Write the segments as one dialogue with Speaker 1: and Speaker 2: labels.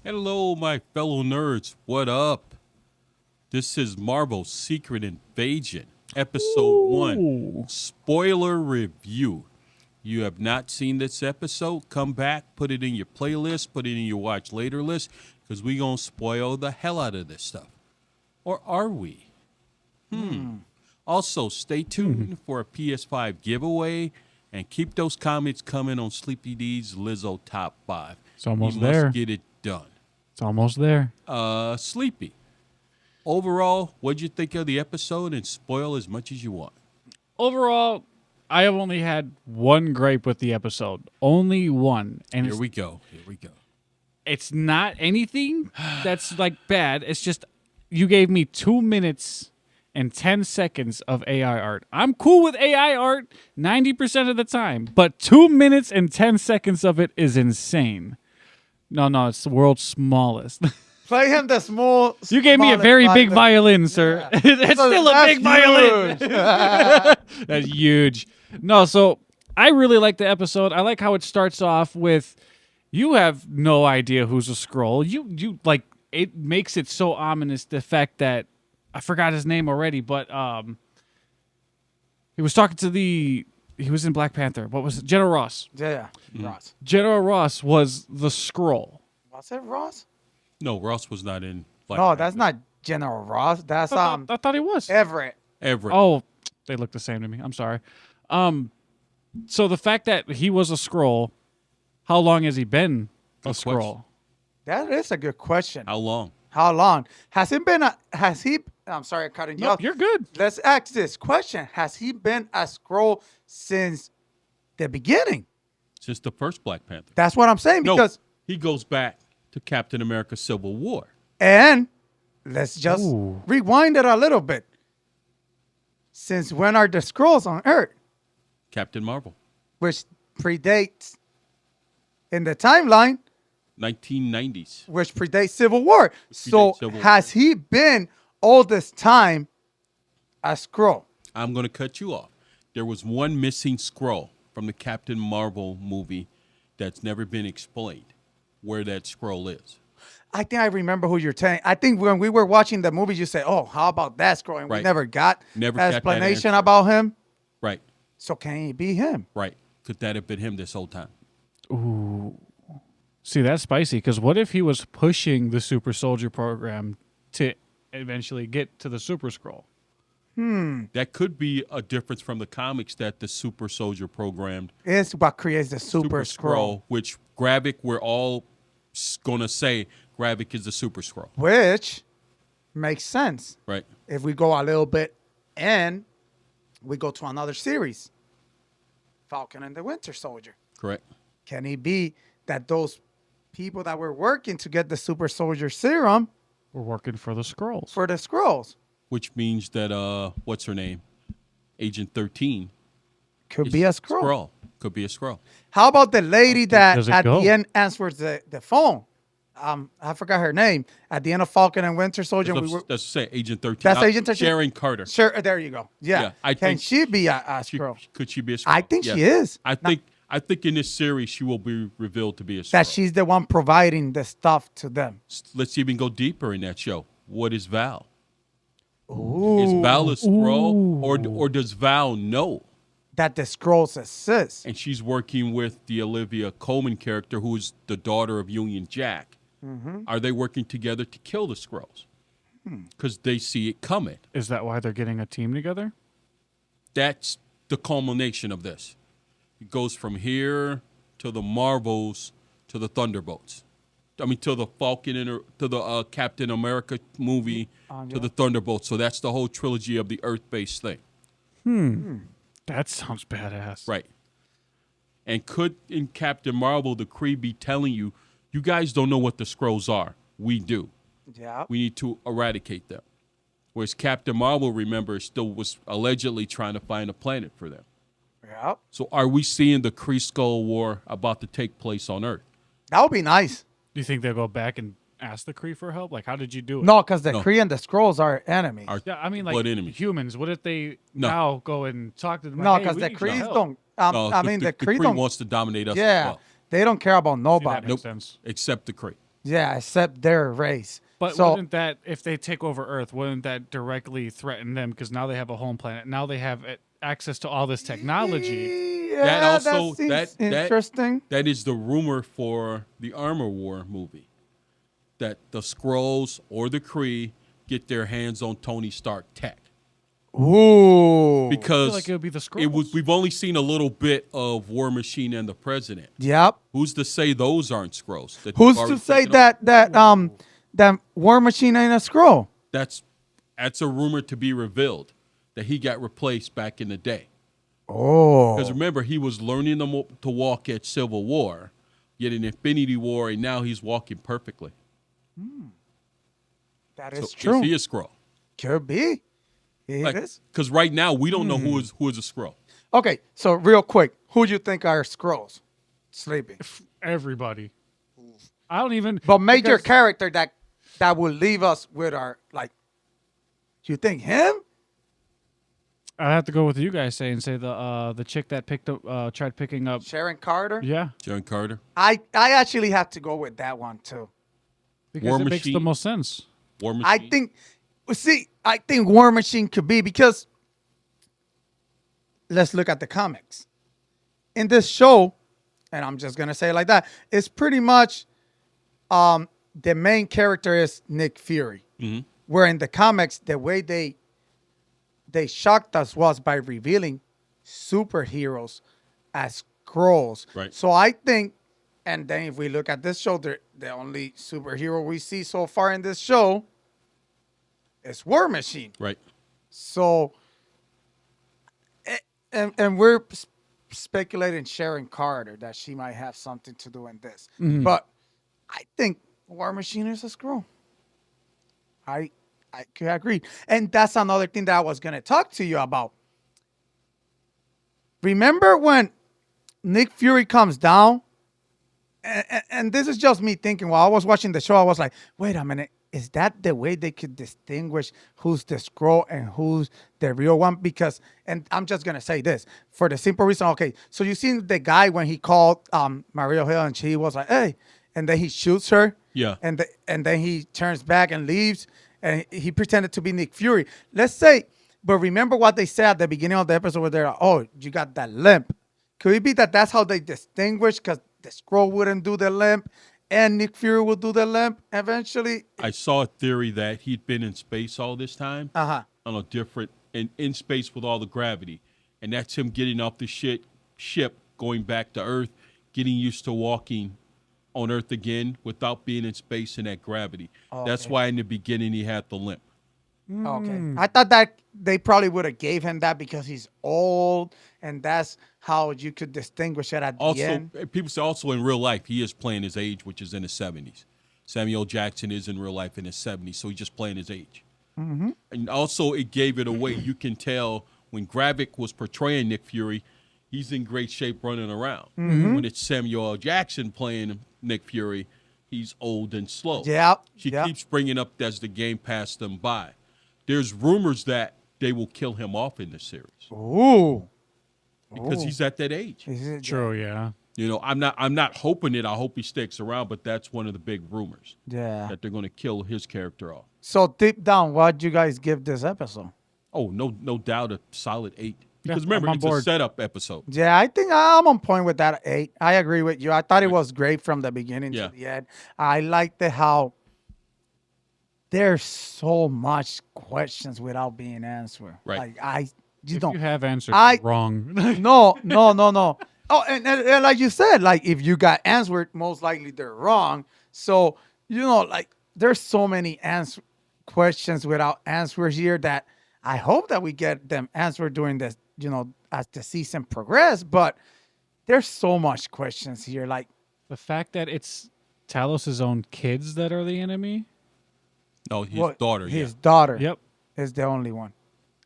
Speaker 1: Hello, my fellow nerds. What up? This is Marvel's Secret Invasion, Episode 1,
Speaker 2: Ooh.
Speaker 1: Spoiler Review. You have not seen this episode? Come back, put it in your playlist, put it in your watch later list, because we're going to spoil the hell out of this stuff. Or are we? Also, stay tuned for a PS5 giveaway, and keep those comments coming on Sleepy D's Lizzo Top 5.
Speaker 2: It's almost
Speaker 1: You
Speaker 2: there.
Speaker 1: must get it done.
Speaker 2: It's almost there.
Speaker 1: Sleepy. Overall, what'd you think of the episode, and spoil as much as you want?
Speaker 2: Overall, I have only had one gripe with the episode. Only one. And
Speaker 1: Here we go.
Speaker 2: it's not anything that's like bad. It's just you gave me 2 minutes and 10 seconds of AI art. I'm cool with AI art 90% of the time, but 2 minutes and 10 seconds of it is insane. No, it's the world's smallest.
Speaker 3: Play him the small.
Speaker 2: You gave me a very big violin, sir.
Speaker 3: Yeah.
Speaker 2: It's
Speaker 3: So
Speaker 2: still a
Speaker 3: that's
Speaker 2: big violin.
Speaker 3: huge.
Speaker 2: That's huge. No, so I really like the episode. I like how it starts off with you have no idea who's a scroll. You like it makes it so ominous the fact that I forgot his name already, but he was talking to he was in Black Panther. What was it? General Ross.
Speaker 3: Yeah, Ross.
Speaker 2: General Ross was the scroll.
Speaker 3: Was it Ross?
Speaker 1: No, Ross was not in Black
Speaker 3: No,
Speaker 1: Panther.
Speaker 3: that's not General Ross. That's
Speaker 2: I thought he was.
Speaker 3: Everett.
Speaker 1: Everett.
Speaker 2: Oh, they look the same to me. I'm sorry. So the fact that he was a scroll, how long has he been a
Speaker 1: Good
Speaker 2: scroll?
Speaker 3: That is a good question.
Speaker 1: How long?
Speaker 3: How long has he been? Has he? I'm sorry, cutting you
Speaker 2: No,
Speaker 3: off.
Speaker 2: you're good.
Speaker 3: Let's ask this question: has he been a scroll since the beginning?
Speaker 1: Since the first Black Panther.
Speaker 3: That's what I'm saying.
Speaker 1: No,
Speaker 3: Because
Speaker 1: he goes back to Captain America Civil War.
Speaker 3: and let's just
Speaker 2: Ooh.
Speaker 3: rewind it a little bit. Since when are the scrolls on Earth?
Speaker 1: Captain Marvel.
Speaker 3: Which predates in the timeline,
Speaker 1: 1990s.
Speaker 3: which predates Civil War. So
Speaker 1: Civil War.
Speaker 3: has he been all this time a scroll?
Speaker 1: I'm going to cut you off. There was one missing scroll from the Captain Marvel movie that's never been explained where that scroll is.
Speaker 3: I think I remember who you're saying. I think when we were watching the movie, you said, "Oh, how about that scroll?" And we
Speaker 1: Right.
Speaker 3: never got
Speaker 1: Never got that
Speaker 3: explanation
Speaker 1: answer.
Speaker 3: about him.
Speaker 1: Right,
Speaker 3: So can he be him?
Speaker 1: right. Could that have been him this whole time?
Speaker 2: See, that's spicy. Because what if he was pushing the Super Soldier program to eventually get to the Super Scroll?
Speaker 1: That could be a difference from the comics that the Super Soldier programmed
Speaker 3: It's what creates the super scroll,
Speaker 1: which Gravik, we're all going to say Gravik is the Super Scroll.
Speaker 3: which makes sense
Speaker 1: Right,
Speaker 3: if we go a little bit and we go to another series, Falcon and the Winter Soldier.
Speaker 1: correct.
Speaker 3: Can it be that those people that were working to get the super soldier serum
Speaker 2: We're working for the Scrolls.
Speaker 3: for the scrolls
Speaker 1: Which means that, what's her name? Agent 13.
Speaker 3: could
Speaker 1: is
Speaker 3: be a scroll?
Speaker 1: Could be a scroll.
Speaker 3: How about the lady that
Speaker 2: does it
Speaker 3: at
Speaker 2: go?
Speaker 3: the end answers the phone? I forgot her name. At the end of Falcon and Winter Soldier, we were
Speaker 1: That's to say, Agent 13.
Speaker 3: That's Agent 13?
Speaker 1: Sharon Carter.
Speaker 3: sure. There you go. Yeah,
Speaker 1: Yeah, I
Speaker 3: can
Speaker 1: think
Speaker 3: she be a scroll?
Speaker 1: Could she be a scroll?
Speaker 3: I think
Speaker 1: Yes.
Speaker 3: she is.
Speaker 1: I think in this series she will be revealed to be a scroll.
Speaker 3: That she's the one providing the stuff to them.
Speaker 1: Let's even go deeper in that show. What is Val?
Speaker 3: Ooh,
Speaker 1: Is Val a scroll, or does Val know?
Speaker 3: that the scrolls exist.
Speaker 1: And she's working with the Olivia Colman character, who is the daughter of Union Jack.
Speaker 3: Mm-hmm.
Speaker 1: Are they working together to kill the scrolls? Because they see it coming.
Speaker 2: Is that why they're getting a team together?
Speaker 1: That's the culmination of this. It goes from here to the Marvels to the Thunderbolts. I mean, to the Falcon and to the Captain America movie to the Thunderbolts. So that's the whole trilogy of the Earth-based thing,
Speaker 2: That sounds badass.
Speaker 1: right? And could in Captain Marvel the Kree be telling you, you guys don't know what the Skrulls are? We do.
Speaker 3: Yeah.
Speaker 1: We need to eradicate them. Whereas Captain Marvel, remember, still was allegedly trying to find a planet for them.
Speaker 3: Yeah.
Speaker 1: So are we seeing the Kree Skull War about to take place on Earth?
Speaker 3: That would be nice.
Speaker 2: Do you think they'll go back and ask the Kree for help? Like, how did you do it?
Speaker 3: No, because the
Speaker 1: No.
Speaker 3: Kree and the scrolls are enemies.
Speaker 1: Our
Speaker 2: Yeah, I mean, like
Speaker 1: blood enemy.
Speaker 2: humans. What if they
Speaker 1: No.
Speaker 2: now go and talk to them?
Speaker 3: No,
Speaker 2: like, hey,
Speaker 3: because
Speaker 2: we
Speaker 3: the
Speaker 2: need your
Speaker 3: Krees
Speaker 2: help?
Speaker 3: don't.
Speaker 1: No,
Speaker 3: I mean, the
Speaker 1: Kree
Speaker 3: Kree don't.
Speaker 1: wants to dominate us as
Speaker 3: Yeah,
Speaker 1: well,
Speaker 3: they don't care about
Speaker 2: See, that
Speaker 3: nobody.
Speaker 2: makes sense.
Speaker 1: except the Kree.
Speaker 3: Yeah, except their race.
Speaker 2: But
Speaker 3: so
Speaker 2: wouldn't that, if they take over Earth, wouldn't that directly threaten them? Because now they have a home planet. Now they have access to all this technology.
Speaker 3: Yeah,
Speaker 1: That also
Speaker 3: that seems
Speaker 1: that
Speaker 3: interesting.
Speaker 1: that is the rumor for the Armor War movie. That the Skrulls or the Kree get their hands on Tony Stark tech.
Speaker 3: Ooh.
Speaker 1: Because
Speaker 2: like it would be the Skrulls.
Speaker 1: we've only seen a little bit of War Machine and the President.
Speaker 3: Yep.
Speaker 1: Who's to say those aren't Skrulls? that
Speaker 3: Who's
Speaker 1: you've
Speaker 3: to
Speaker 1: already
Speaker 3: say
Speaker 1: taken up?
Speaker 3: that War Machine ain't a scroll?
Speaker 1: That's a rumor to be revealed, that he got replaced back in the day.
Speaker 3: Oh.
Speaker 1: Because remember, he was learning to walk at Civil War, yet in Infinity War, and now he's walking perfectly.
Speaker 3: That is
Speaker 1: So
Speaker 3: true.
Speaker 1: is he a Skrull?
Speaker 3: Could be. It is.
Speaker 1: Because right now we don't know who is a Skrull.
Speaker 3: Okay, so real quick, who do you think are scrolls? Sleeping.
Speaker 2: Everybody. I don't even.
Speaker 3: But major
Speaker 2: because-
Speaker 3: character that will leave us with our like. Do you think him?
Speaker 2: I have to go with you guys say the chick that tried picking up.
Speaker 3: Sharon Carter?
Speaker 2: Yeah,
Speaker 1: John Carter,
Speaker 3: I actually have to go with that one too.
Speaker 2: because
Speaker 1: War
Speaker 2: it makes the
Speaker 1: Machine.
Speaker 2: most sense.
Speaker 1: War Machine.
Speaker 3: I think War Machine could be because let's look at the comics. In this show, and I'm just gonna say it like that, it's pretty much the main character is Nick Fury.
Speaker 1: Mhm.
Speaker 3: Where in the comics, the way they shocked us was by revealing superheroes as Skrulls.
Speaker 1: Right.
Speaker 3: So I think, and then if we look at this show, the only superhero we see so far in this show is War Machine.
Speaker 1: Right.
Speaker 3: So, and we're speculating Sharon Carter that she might have something to do in this. But I think War Machine is a Skrull. I could agree. And that's another thing that I was going to talk to you about. Remember when Nick Fury comes down? And this is just me thinking while I was watching the show, I was like, wait a minute. Is that the way they could distinguish who's the Skrull and who's the real one? Because, and I'm just going to say this, for the simple reason, okay, so you seen the guy when he called Maria Hill and she was like, hey, and then he shoots her.
Speaker 1: Yeah.
Speaker 3: And then he turns back and leaves, and he pretended to be Nick Fury. Let's say, but remember what they said at the beginning of the episode where they're like, oh, you got that limp. Could it be that that's how they distinguish because the Skrull wouldn't do the limp and Nick Fury will do the limp eventually?
Speaker 1: I saw a theory that he'd been in space all this time
Speaker 3: Uh-huh.
Speaker 1: on a different, in space with all the gravity. And that's him getting off the ship, going back to Earth, getting used to walking on Earth again without being in space and that gravity. That's
Speaker 3: Okay.
Speaker 1: why in the beginning he had the limp.
Speaker 3: Okay. I thought that they probably would have gave him that because he's old, and that's how you could distinguish it at the
Speaker 1: Also,
Speaker 3: end.
Speaker 1: people say also in real life, he is playing his age, which is in his 70s. Samuel Jackson is in real life in his 70s, so he's just playing his age. Mm-hmm. And also, it gave it away. You can tell when Gravik was portraying Nick Fury, he's in great shape running around. When it's Samuel L. Jackson playing Nick Fury, he's old and slow.
Speaker 3: Yep,
Speaker 1: She
Speaker 3: yep.
Speaker 1: keeps bringing up as the game passed them by. There's rumors that they will kill him off in this series
Speaker 3: Ooh.
Speaker 1: because he's at that age.
Speaker 3: Is it-
Speaker 2: True, yeah.
Speaker 1: You know, I'm not hoping it. I hope he sticks around, but that's one of the big rumors
Speaker 3: Yeah.
Speaker 1: that they're going to kill his character off.
Speaker 3: So deep down, what'd you guys give this episode?
Speaker 1: Oh, no doubt, a solid 8.
Speaker 2: Yeah,
Speaker 1: Because remember,
Speaker 2: I'm on
Speaker 1: it's a
Speaker 2: board.
Speaker 1: setup episode.
Speaker 3: Yeah, I think I'm on point with that 8. I agree with you. I thought it was great from the beginning
Speaker 1: Yeah.
Speaker 3: to the end. I liked how there's so much questions without being answered.
Speaker 1: Right.
Speaker 3: Like you
Speaker 2: If
Speaker 3: don't.
Speaker 2: you have answered
Speaker 3: I-
Speaker 2: wrong.
Speaker 3: No. Oh, and like you said, like if you got answered, most likely they're wrong. So like there's so many questions without answers here that I hope that we get them answered during this, as the season progresses. But there's so much questions here. Like,
Speaker 2: The fact that it's Talos' own kids that are the enemy.
Speaker 1: No, his
Speaker 3: what-
Speaker 1: daughter.
Speaker 3: his
Speaker 1: Yeah.
Speaker 3: daughter,
Speaker 2: Yep.
Speaker 3: is the only one,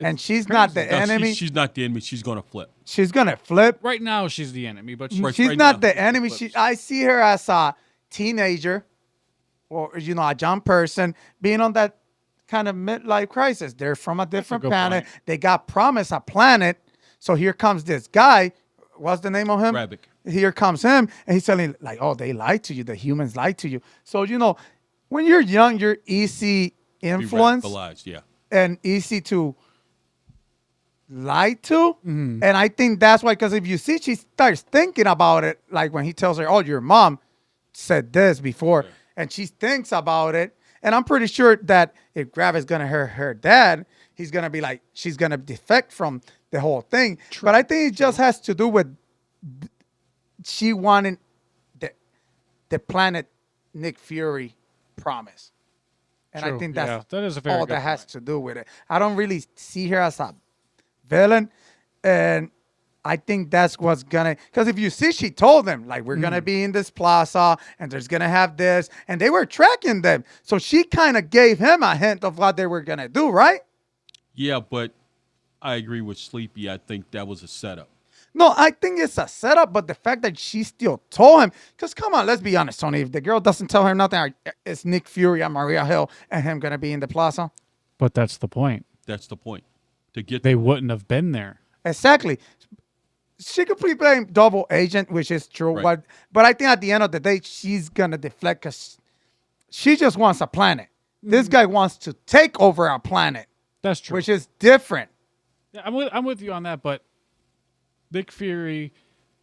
Speaker 3: and she's not the
Speaker 1: No,
Speaker 3: enemy.
Speaker 1: she's not the enemy. She's going to flip.
Speaker 3: She's gonna flip.
Speaker 2: Right now, she's the enemy, but
Speaker 1: Right.
Speaker 3: She's not
Speaker 1: now,
Speaker 3: the enemy.
Speaker 1: flips.
Speaker 3: I see her as a teenager, or a young person being on that kind of midlife crisis. They're from a different
Speaker 2: good
Speaker 3: planet.
Speaker 2: point.
Speaker 3: They got promised a planet. So here comes this guy. What's the name of him?
Speaker 1: Gravik.
Speaker 3: here comes him, and he's telling like, oh, they lied to you. The humans lied to you. So when you're young, you're easy
Speaker 1: Be
Speaker 3: influence
Speaker 1: radicalized, yeah.
Speaker 3: and easy to lie to. And I think that's why, because if you see, she starts thinking about it, like when he tells her, oh, your mom said this before, and she thinks about it. And I'm pretty sure that if Grav is going to hurt her dad, he's going to be like, she's going to defect from the whole thing. But I think it just has to do with she wanting the planet Nick Fury promise. And I
Speaker 2: True.
Speaker 3: think
Speaker 2: Yeah, that is a very
Speaker 3: all
Speaker 2: good
Speaker 3: that has
Speaker 2: point.
Speaker 3: to do with it. I don't really see her as a villain. And I think that's what's gonna, because if you see, she told them, like, we're gonna be in this plaza and there's gonna have this, and they were tracking them. So she kind of gave him a hint of what they were gonna do, right?
Speaker 1: Yeah, but I agree with Sleepy. I think that was a setup.
Speaker 3: No, I think it's a setup, but the fact that she still told him, because come on, let's be honest, Tony. If the girl doesn't tell her nothing, it's Nick Fury and Maria Hill and him gonna be in the plaza.
Speaker 2: But that's the point.
Speaker 1: That's the point. To get
Speaker 2: They wouldn't have been there.
Speaker 3: Exactly. She could be playing double agent, which is true.
Speaker 1: Right.
Speaker 3: But I think at the end of the day, she's gonna deflect because she just wants a planet. This guy wants to take over a planet,
Speaker 2: That's true.
Speaker 3: which is different.
Speaker 2: Yeah, I'm with you on that, but Nick Fury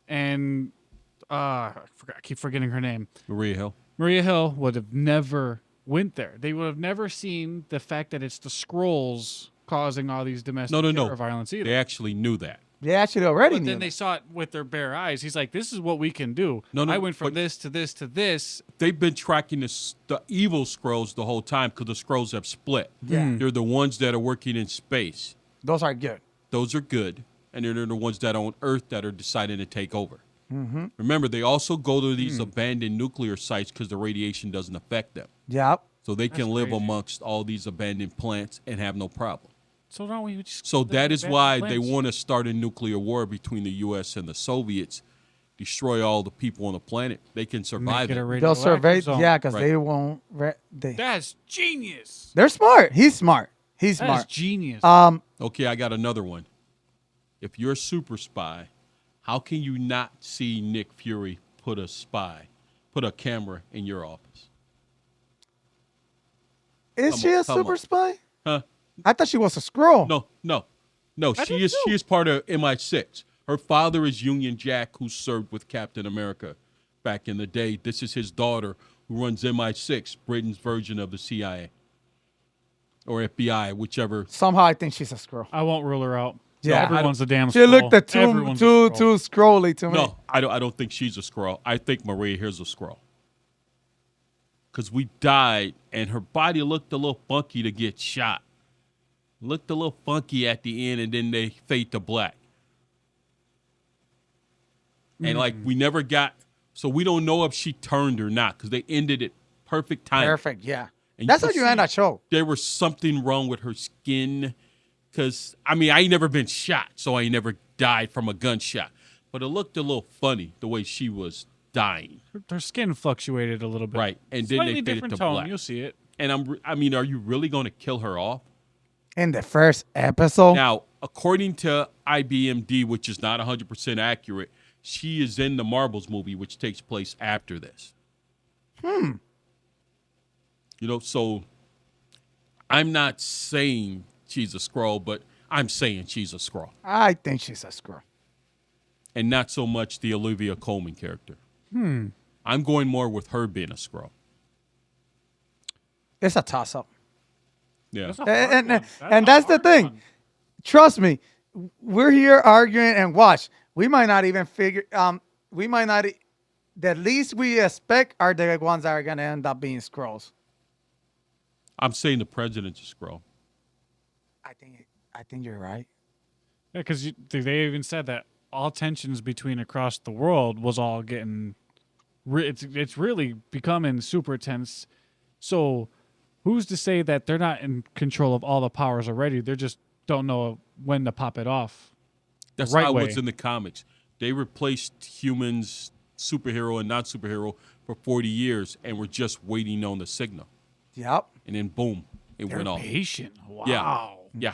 Speaker 2: and I keep forgetting her name.
Speaker 1: Maria Hill.
Speaker 2: Maria Hill would have never went there. They would have never seen the fact that it's the Skrulls causing all these domestic terror violence either.
Speaker 1: They actually knew that.
Speaker 3: They actually already
Speaker 2: But
Speaker 3: knew.
Speaker 2: then they saw it with their bare eyes. He's like, "This is what we can do."
Speaker 1: No,
Speaker 2: I went from
Speaker 1: but-
Speaker 2: this to this to this.
Speaker 1: They've been tracking the evil Skrulls the whole time because the Skrulls have split.
Speaker 3: Yeah.
Speaker 1: They're the ones that are working in space.
Speaker 3: Those are good.
Speaker 1: Those are good. And they're the ones that are on Earth that are deciding to take over. Remember, they also go to these abandoned nuclear sites because the radiation doesn't affect them.
Speaker 3: Yep.
Speaker 1: So they can live
Speaker 2: crazy.
Speaker 1: amongst all these abandoned plants and have no problem.
Speaker 2: So don't we just
Speaker 1: So
Speaker 2: live
Speaker 1: that
Speaker 2: in
Speaker 1: is
Speaker 2: abandoned
Speaker 1: why they
Speaker 2: plants?
Speaker 1: want to start a nuclear war between the U.S. and the Soviets, destroy all the people on the planet. They can survive
Speaker 2: Make it a
Speaker 1: it.
Speaker 3: They'll
Speaker 2: radioactive
Speaker 3: survey.
Speaker 2: zone.
Speaker 3: Yeah, because
Speaker 1: Right.
Speaker 3: they won't.
Speaker 2: That's genius.
Speaker 3: They're smart. He's smart. He's
Speaker 2: That is
Speaker 3: smart.
Speaker 2: genius.
Speaker 1: Okay, I got another one. If you're a super spy, how can you not see Nick Fury put a camera in your office?
Speaker 3: Is
Speaker 1: Come
Speaker 3: she
Speaker 1: on,
Speaker 3: a
Speaker 1: come
Speaker 3: super
Speaker 1: on.
Speaker 3: spy?
Speaker 1: Huh?
Speaker 3: I thought she was a scroll.
Speaker 1: No.
Speaker 2: I
Speaker 1: She
Speaker 2: did
Speaker 1: is
Speaker 2: too.
Speaker 1: she is part of MI6. Her father is Union Jack, who served with Captain America back in the day. This is his daughter, who runs MI6, Britain's version of the CIA or FBI, whichever.
Speaker 3: Somehow I think she's a scroll.
Speaker 2: I won't rule her out.
Speaker 3: Yeah,
Speaker 2: Everyone's a damn
Speaker 3: She
Speaker 2: Skrull.
Speaker 3: looked at
Speaker 2: Everyone's a
Speaker 3: too
Speaker 2: Skrull.
Speaker 3: scrolly to me.
Speaker 1: No, I don't think she's a Skrull. I think Maria here's a Skrull. Because we died, and her body looked a little funky to get shot. Looked a little funky at the end, and then they fade to black. And like we never got, so we don't know if she turned or not, because they ended it perfect time.
Speaker 3: Perfect. Yeah.
Speaker 1: And
Speaker 3: That's
Speaker 1: could
Speaker 3: how you end
Speaker 1: see
Speaker 3: a show.
Speaker 1: There was something wrong with her skin. Because, I mean, I ain't never been shot, so I ain't never died from a gunshot. But it looked a little funny the way she was dying.
Speaker 2: Her skin fluctuated a little bit.
Speaker 1: Right, and then
Speaker 2: Slightly
Speaker 1: they faded
Speaker 2: different
Speaker 1: to
Speaker 2: tone.
Speaker 1: black.
Speaker 2: You'll see it.
Speaker 1: And I mean, are you really going to kill her off?
Speaker 3: In the first episode.
Speaker 1: Now, according to IBMD, which is not 100% accurate, she is in the Marvels movie, which takes place after this. You know, so I'm not saying she's a Skrull, but I'm saying she's a Skrull.
Speaker 3: I think she's a scroll.
Speaker 1: And not so much the Olivia Colman character. I'm going more with her being a Skrull.
Speaker 3: It's a toss up.
Speaker 1: Yeah.
Speaker 2: That's a hard one.
Speaker 3: And
Speaker 2: a
Speaker 3: that's the
Speaker 2: hard
Speaker 3: thing.
Speaker 2: one.
Speaker 3: Trust me, we're here arguing and watch. We might not even figure. We might not. The least we expect are the ones that are gonna end up being scrolls.
Speaker 1: I'm saying the president's a Skrull.
Speaker 3: I think you're right.
Speaker 2: Yeah, because they even said that all tensions between across the world was all getting. It's really becoming super tense. So, who's to say that they're not in control of all the powers already? They just don't know when to pop it off.
Speaker 1: That's
Speaker 2: Right
Speaker 1: how
Speaker 2: way.
Speaker 1: it was in the comics. They replaced humans, superhero and not superhero, for 40 years, and were just waiting on the signal.
Speaker 3: Yep.
Speaker 1: And then boom, it
Speaker 2: They're
Speaker 1: went off.
Speaker 2: patient. Wow.
Speaker 1: Yeah.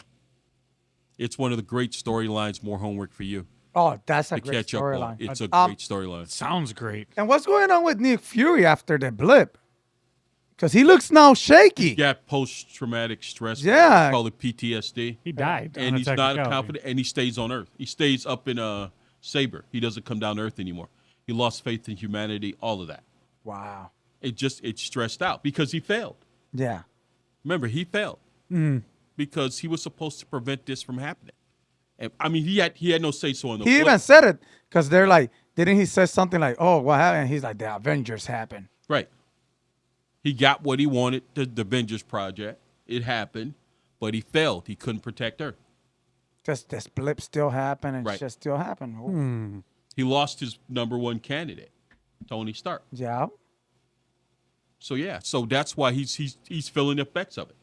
Speaker 1: It's one of the great storylines. More homework for you.
Speaker 3: Oh, that's a
Speaker 1: to
Speaker 3: great
Speaker 1: catch up on.
Speaker 3: storyline.
Speaker 1: It's a great storyline.
Speaker 2: Sounds great.
Speaker 3: And what's going on with Nick Fury after the blip? Because he looks now shaky.
Speaker 1: He's got post-traumatic stress.
Speaker 3: Yeah.
Speaker 1: They call it PTSD.
Speaker 2: He died.
Speaker 1: And
Speaker 2: on a
Speaker 1: he's not
Speaker 2: technicality.
Speaker 1: confident, and he stays on Earth. He stays up in Saber. He doesn't come down to Earth anymore. He lost faith in humanity, all of that.
Speaker 3: Wow.
Speaker 1: It's stressed out because he failed.
Speaker 3: Yeah.
Speaker 1: Remember, he failed because he was supposed to prevent this from happening. And I mean, he had no say so in the
Speaker 3: He even said it because they're like, didn't he say something like, "Oh, what happened?" And he's like, "The Avengers happened."
Speaker 1: Right. He got what he wanted, the Avengers project. It happened, but he failed. He couldn't protect Earth.
Speaker 3: Just this blip still happened and
Speaker 1: Right.
Speaker 3: shit still happened. Ooh.
Speaker 1: He lost his number one candidate, Tony Stark.
Speaker 3: Yeah.
Speaker 1: So yeah, so that's why he's feeling the effects of it.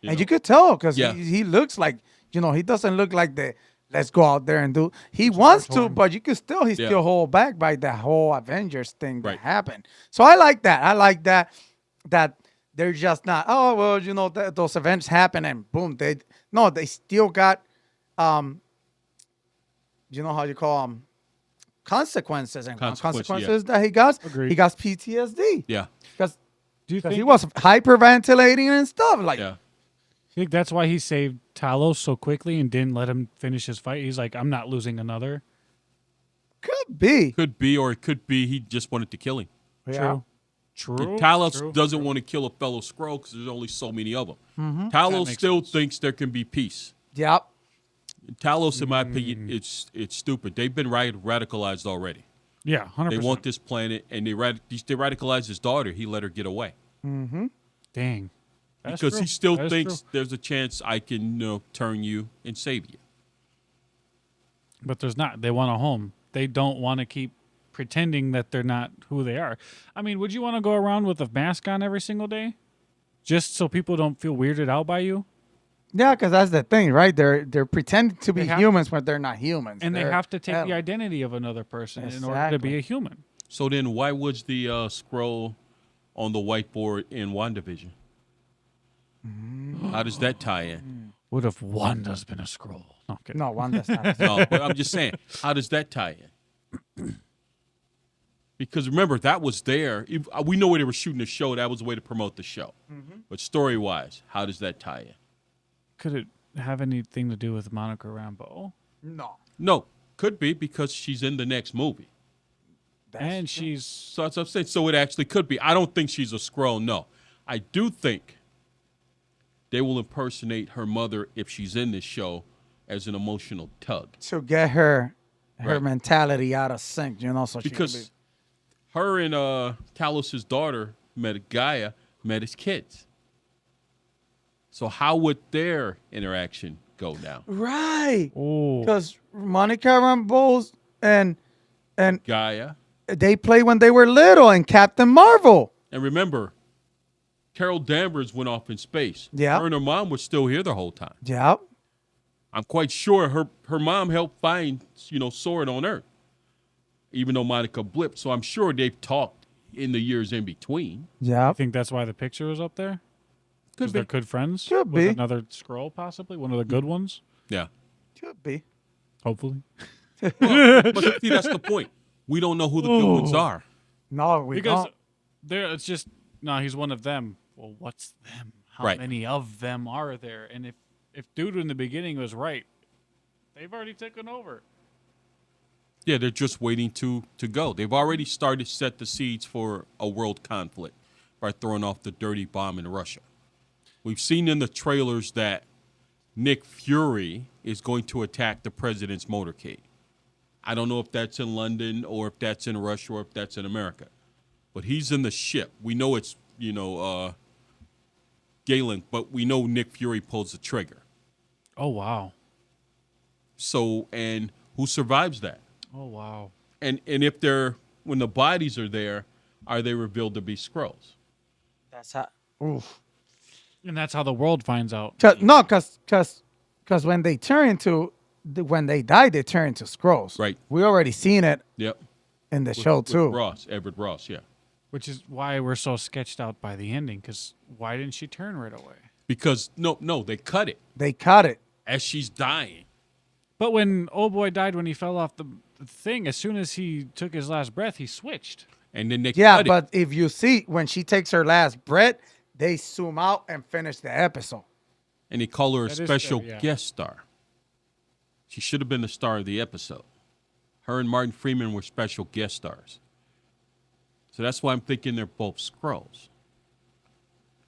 Speaker 3: And
Speaker 1: know?
Speaker 3: you could tell because
Speaker 1: Yeah.
Speaker 3: he looks like, he doesn't look like the let's go out there and do. He wants to, but you could still, he's
Speaker 1: Yeah.
Speaker 3: still hold back by the whole Avengers thing that
Speaker 1: Right.
Speaker 3: happened. So I like that. I like that they're just not, oh, well, those events happen and boom. They still got, you know how you call them? Consequences and consequences that he got.
Speaker 2: Agreed.
Speaker 3: He got PTSD.
Speaker 1: Yeah,
Speaker 3: Because
Speaker 2: Do you
Speaker 3: he
Speaker 2: think,
Speaker 3: was hyperventilating and stuff. Like,
Speaker 1: yeah.
Speaker 2: think that's why he saved Talos so quickly and didn't let him finish his fight? He's like, I'm not losing another.
Speaker 3: could be.
Speaker 1: Could be, or it could be he just wanted to kill him.
Speaker 3: Yeah.
Speaker 2: True.
Speaker 1: Talos
Speaker 2: True.
Speaker 1: doesn't want to kill a fellow Skrull because there's only so many of them.
Speaker 3: Mm-hmm.
Speaker 1: Talos
Speaker 2: makes
Speaker 1: still
Speaker 2: sense.
Speaker 1: thinks there can be peace.
Speaker 3: Yep.
Speaker 1: Talos, in my opinion, it's stupid. They've been radicalized already.
Speaker 2: Yeah, 100%.
Speaker 1: They want this planet, and they radicalized his daughter. He let her get away
Speaker 3: Mm-hmm.
Speaker 2: Dang. That's
Speaker 1: because
Speaker 2: true.
Speaker 1: he still
Speaker 2: That is
Speaker 1: thinks
Speaker 2: true.
Speaker 1: there's a chance I can turn you and save you.
Speaker 2: But there's not. They want a home. They don't want to keep pretending that they're not who they are. I mean, would you want to go around with a mask on every single day? Just so people don't feel weirded out by you?
Speaker 3: Yeah, because that's the thing, right? They're pretending to be
Speaker 2: They have-
Speaker 3: humans when they're not humans.
Speaker 2: And they
Speaker 3: They're-
Speaker 2: have to take the
Speaker 3: hell,
Speaker 2: identity of another person in order to be
Speaker 3: Exactly.
Speaker 2: a human.
Speaker 1: So then, why was the scroll on the whiteboard in WandaVision? How does that tie in?
Speaker 2: What if Wanda's been a scroll? No, I'm kidding.
Speaker 3: No, one does not.
Speaker 1: No, but I'm just saying, how does that tie in? Because remember, that was there. We know where they were shooting the show. That was a way to promote the show. But story-wise, how does that tie in?
Speaker 2: Could it have anything to do with Monica Rambeau?
Speaker 3: No.
Speaker 1: No, could be because she's in the next movie.
Speaker 2: And she's
Speaker 1: So that's what I'm saying. So it actually could be. I don't think she's a Skrull, no. I do think they will impersonate her mother if she's in this show as an emotional tug.
Speaker 3: To get her
Speaker 1: Right.
Speaker 3: mentality out of sync, so she
Speaker 1: Because
Speaker 3: can be,
Speaker 1: her and Talos' daughter, Gaia, met as kids. So how would their interaction go now?
Speaker 3: right.
Speaker 2: oh
Speaker 3: Because Monica Rambeau and
Speaker 1: Gaia.
Speaker 3: they played when they were little in Captain Marvel.
Speaker 1: And remember, Carol Danvers went off in space.
Speaker 3: Yeah.
Speaker 1: Her and her mom were still here the whole time.
Speaker 3: Yep.
Speaker 1: I'm quite sure her mom helped find, Sword on Earth, even though Monica blipped. So I'm sure they've talked in the years in between.
Speaker 2: I
Speaker 3: Yep.
Speaker 2: think that's why the picture was up there.
Speaker 1: Could
Speaker 2: Because they're
Speaker 1: be.
Speaker 2: good friends.
Speaker 3: Could
Speaker 2: with
Speaker 3: be.
Speaker 2: another scroll, possibly one of the good ones.
Speaker 1: Yeah.
Speaker 3: Could be.
Speaker 2: Hopefully.
Speaker 1: But see, that's the point. We don't know who the good ones are.
Speaker 3: No, we
Speaker 2: Because
Speaker 3: don't.
Speaker 2: there, it's just no. He's one of them. Well, what's them? How
Speaker 1: Right.
Speaker 2: many of them are there? And if dude in the beginning was right, they've already taken over.
Speaker 1: Yeah, they're just waiting to go. They've already started to set the seeds for a world conflict by throwing off the dirty bomb in Russia. We've seen in the trailers that Nick Fury is going to attack the president's motorcade. I don't know if that's in London or if that's in Russia or if that's in America. But he's in the ship. We know it's, Galen, but we know Nick Fury pulls the trigger.
Speaker 2: Oh wow.
Speaker 1: So, and who survives that?
Speaker 2: Oh wow.
Speaker 1: And if when the bodies are there, are they revealed to be Skrulls?
Speaker 3: That's how. Oof.
Speaker 2: And that's how the world finds out.
Speaker 3: Because when they turn into when they die, they turn into Skrulls.
Speaker 1: Right.
Speaker 3: We already seen it
Speaker 1: Yep.
Speaker 3: in the show too.
Speaker 1: Everett Ross, yeah.
Speaker 2: Which is why we're so sketched out by the ending. Because why didn't she turn right away?
Speaker 1: Because no, they cut it
Speaker 3: They cut it.
Speaker 1: as she's dying.
Speaker 2: But when old boy died when he fell off the thing, as soon as he took his last breath, he switched.
Speaker 1: And then they
Speaker 3: Yeah,
Speaker 1: cut it.
Speaker 3: but if you see when she takes her last breath, they zoom out and finish the episode.
Speaker 1: And they call her a
Speaker 2: That is
Speaker 1: special
Speaker 2: fair, yeah.
Speaker 1: guest star. She should have been the star of the episode. Her and Martin Freeman were special guest stars. So that's why I'm thinking they're both Skrulls.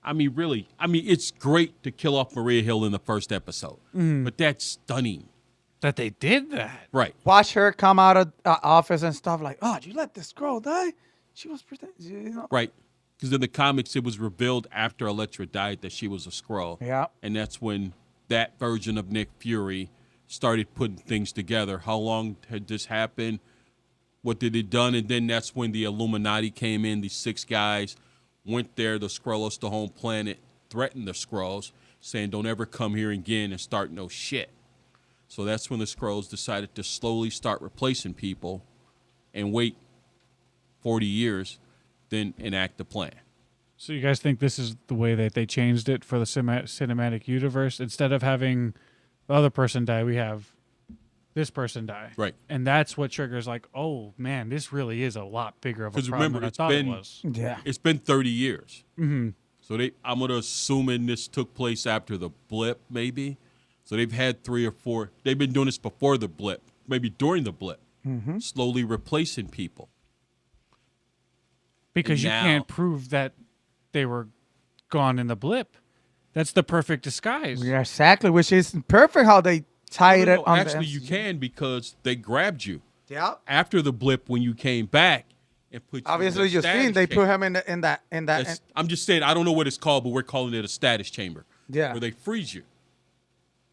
Speaker 1: I mean, really, it's great to kill off Maria Hill in the first episode, but that's stunning.
Speaker 2: That they did that.
Speaker 1: Right.
Speaker 3: Watch her come out of office and stuff like, oh, you let this girl die? She was pretending, you know.
Speaker 1: Right. Because in the comics, it was revealed after Elektra died that she was a Skrull.
Speaker 3: Yeah.
Speaker 1: And that's when that version of Nick Fury started putting things together. How long had this happened? What did it done? And then that's when the Illuminati came in. These 6 guys went there, the Skrullos, the home planet, threatened the Skrulls, saying, don't ever come here again and start no shit. So that's when the Skrulls decided to slowly start replacing people and wait 40 years, then enact the plan.
Speaker 2: So you guys think this is the way that they changed it for the cinematic universe? Instead of having the other person die, we have this person die.
Speaker 1: Right.
Speaker 2: And that's what triggers like, oh, man, this really is a lot bigger of a
Speaker 1: 'Cause
Speaker 2: problem
Speaker 1: remember,
Speaker 2: than I
Speaker 1: it's
Speaker 2: thought
Speaker 1: been-
Speaker 2: it was.
Speaker 3: Yeah.
Speaker 1: It's been 30 years.
Speaker 2: Mm-hmm.
Speaker 1: So I'm going to assume this took place after the blip, maybe. So they've had 3 or 4. They've been doing this before the blip, maybe during the blip, slowly replacing people.
Speaker 2: Because you
Speaker 1: Now-
Speaker 2: can't prove that they were gone in the blip. That's the perfect disguise.
Speaker 3: Yeah, exactly, which is perfect how they tied
Speaker 1: No,
Speaker 3: it
Speaker 1: no,
Speaker 3: on
Speaker 1: actually,
Speaker 3: the
Speaker 1: you can because they grabbed you
Speaker 3: Yeah.
Speaker 1: after the blip when you came back and put you
Speaker 3: Obviously,
Speaker 1: in the
Speaker 3: you've seen
Speaker 1: status
Speaker 3: they put
Speaker 1: chamber.
Speaker 3: him in that.
Speaker 1: I'm just saying, I don't know what it's called, but we're calling it a status chamber.
Speaker 3: Yeah.
Speaker 1: Where they freeze you.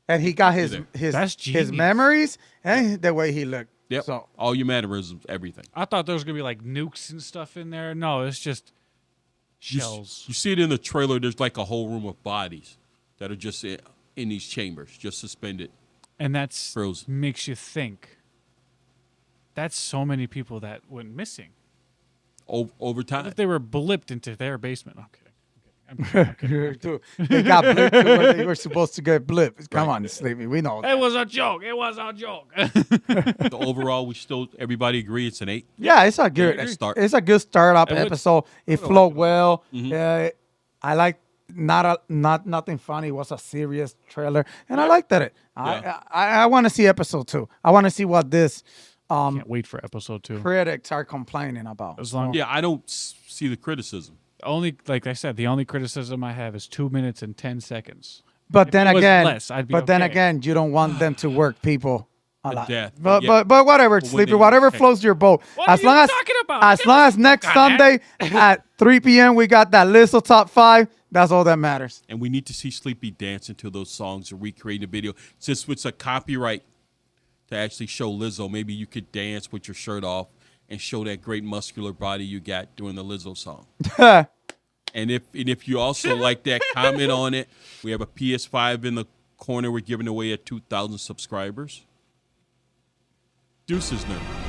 Speaker 3: And he got his
Speaker 1: There.
Speaker 2: That's
Speaker 3: his
Speaker 2: genius.
Speaker 3: memories and the way he looked.
Speaker 1: Yep.
Speaker 3: So
Speaker 1: All your mannerisms, everything.
Speaker 2: I thought there was going to be like nukes and stuff in there. No, it's just
Speaker 1: You
Speaker 2: shells.
Speaker 1: see it in the trailer. There's like a whole room of bodies that are just in these chambers, just suspended.
Speaker 2: And that's
Speaker 1: Frozen.
Speaker 2: makes you think. That's so many people that went missing.
Speaker 1: Over
Speaker 2: What
Speaker 1: time.
Speaker 2: if they were blipped into their basement? Okay.
Speaker 3: Dude, they got blipped to where they were supposed to get blipped. Come on, Sleepy. We know.
Speaker 2: It was a joke. It was a joke.
Speaker 1: The overall, everybody agree it's an 8.
Speaker 3: Yeah, it's a good
Speaker 1: Let's start.
Speaker 3: It's a good startup
Speaker 2: It would-
Speaker 3: episode. It
Speaker 2: would
Speaker 3: flowed
Speaker 2: like it.
Speaker 3: well.
Speaker 1: Mm-hmm.
Speaker 3: I like nothing funny. It was a serious trailer, and I liked it.
Speaker 1: Yeah.
Speaker 3: I want to see episode 2. I want to see what this
Speaker 2: Can't wait for episode 2.
Speaker 3: critics are complaining about.
Speaker 2: As long
Speaker 1: Yeah, I don't see the criticism.
Speaker 2: only like I said, the only criticism I have is 2 minutes and 10 seconds.
Speaker 3: But
Speaker 2: If
Speaker 3: then
Speaker 2: it was
Speaker 3: again,
Speaker 2: less, I'd be
Speaker 3: then
Speaker 2: okay.
Speaker 3: again, you don't want them to work people a lot.
Speaker 1: death,
Speaker 3: But
Speaker 1: yeah.
Speaker 3: but whatever,
Speaker 1: But when
Speaker 3: Sleepy,
Speaker 1: they-
Speaker 3: whatever
Speaker 1: okay.
Speaker 3: floats your boat.
Speaker 2: What
Speaker 3: as
Speaker 2: are
Speaker 3: long
Speaker 2: you
Speaker 3: as
Speaker 2: talking about?
Speaker 3: as
Speaker 2: There
Speaker 3: long
Speaker 2: was
Speaker 3: as next
Speaker 2: no
Speaker 3: Sunday at 3 p.m. we got that Lizzo top 5. That's all that matters.
Speaker 1: And we need to see Sleepy dance into those songs or recreate a video. Since it's a copyright to actually show Lizzo, maybe you could dance with your shirt off and show that great muscular body you got during the Lizzo song. And if you also like that, comment on it. We have a PS5 in the corner. We're giving away at 2,000 subscribers. Deuces, nerd.